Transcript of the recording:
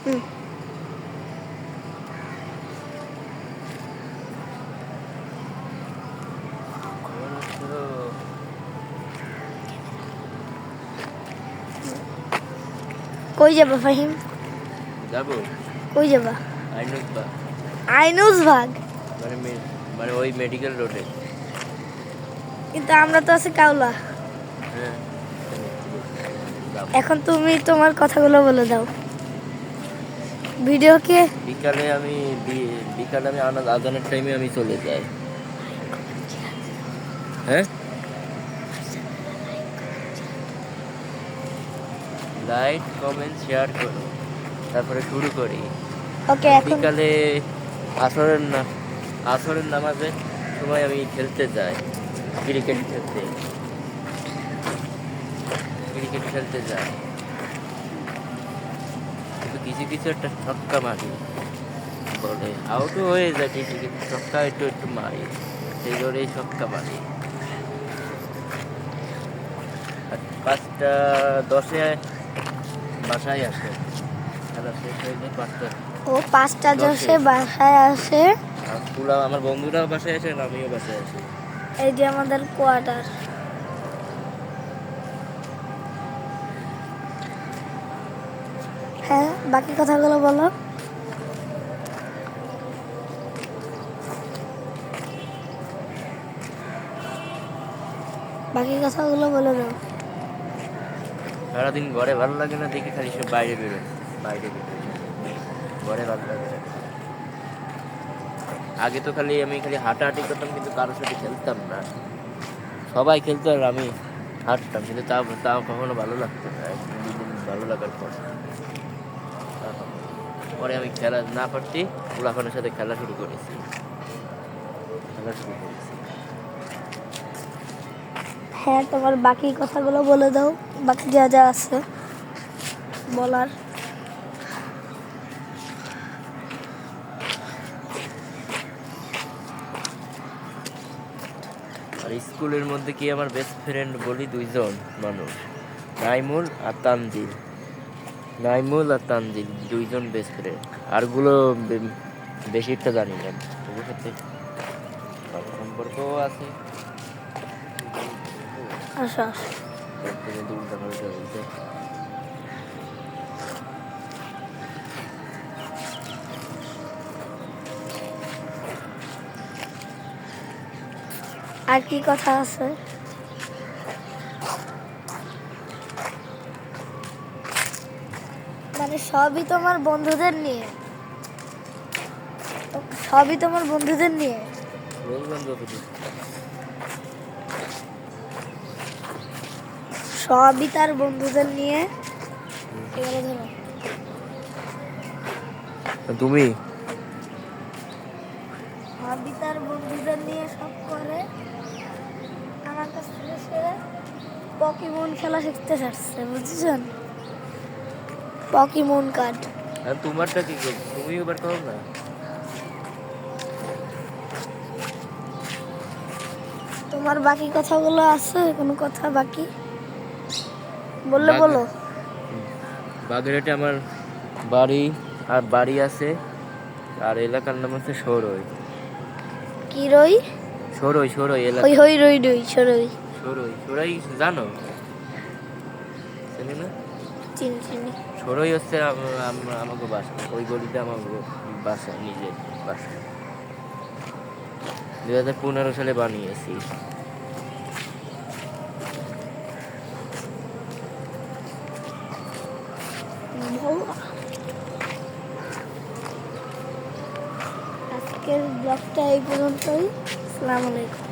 হুম। কই যাবা ফাহিম? যাবো কই যাবা? আইনুসবাগ, আইনুসবাগ? মানে ওই মেডিকেল রোডে। কিন্তু আমরা তো আছি কাউলা। হ্যাঁ, এখন তুমি তোমার কথাগুলো বলে দাও ভিডিওকে। বিকালে আমি আজানের টাইমে আমি চলে যাই। হ্যাঁ, লাইক কমেন্ট শেয়ার করো, তারপরে শুরু করি। ওকে, এখন বিকালে আসরের নামাজের সময় আমি খেলতে যাই, ক্রিকেট খেলতে যাই। কিন্তু কিছু কিছু একটা ছক্কা মারি, বলে আউটও হয়ে যায় ঠিকই, কিন্তু ছক্কা একটু একটু মারি, সেই করেই ছক্কা মারি। আর 5:10 বাসায় আসে, খেলা শেষ হয়ে 5:10। ও 5:10 বাসায় আসে। আর আমার বন্ধুরাও বাসায় আসে, আর আমিও বাসায় আসি। এই যে আমাদের কোয়ার্টার। হ্যাঁ, বাকি কথাগুলো বলো। বাকি কথাগুলো বলে দাও। সারাদিন ঘরে ভালো লাগে না, দেখি খালি সব বাইরে বেরোয়, ঘরে ভালো লাগে না। আগে তো আমি খালি হাঁটাহাঁটি করতাম, কিন্তু কারোর সাথে খেলতাম না। সবাই খেলতো আর আমি হাঁটতাম, কিন্তু তাও কখনো ভালো লাগতো না। একদিন দুদিন ভালো লাগার পরে আমি খেলা না পারছি, পোলাপানের সাথে খেলা শুরু করেছি। হ্যাঁ, তোমার বাকি কথাগুলো বলে দাও, বাকি যা যা আছে বলার। আর স্কুলের মধ্যে কি আমার বেস্ট ফ্রেন্ড বলি 2জন মানুষ, নাইমুল আর তানজিল 2জন বেস্ট ফ্রেন্ড। আরগুলো বেশিরটা জানি না, ওদের সাথে ভালো সম্পর্কও আছে। আচ্ছা, উল্টা পাল্টা বলতে আর কি কথা আছে? মানে সবই তোমার বন্ধুদের নিয়ে? সবই তোমার বন্ধুদের নিয়ে? বলবেন যতটুকু। সবই তার বন্ধুদের নিয়ে। এবারে ধরো তুমি সবই তার বন্ধুদের নিয়ে সব করে। আমার কাছ থেকে সে পকিমন খেলা শিখতে চাচ্ছে, বুঝছেন? Pokemon card. আর তোমারটা কি করছো? তুমি এবার করো না। তোমার বাকি কথাগুলো আছে? কোনো কথা বাকি বললে বলো। বাগেরহাটে আমার বাড়ি আছে, আর এলাকার নাম হচ্ছে সরই। কি রই? সরই এলাকা। হই হই রই রই সরই। সরই জানো? চিনি না? চিনি চিনি। সরই হচ্ছে আমাকে বাসা, ওই গলিতে আমাকে বাসা, নিজের বাসা। 2015 সালে বানিয়েছি। আজকের ব্লগটা এই পর্যন্তই। আসসালামু আলাইকুম।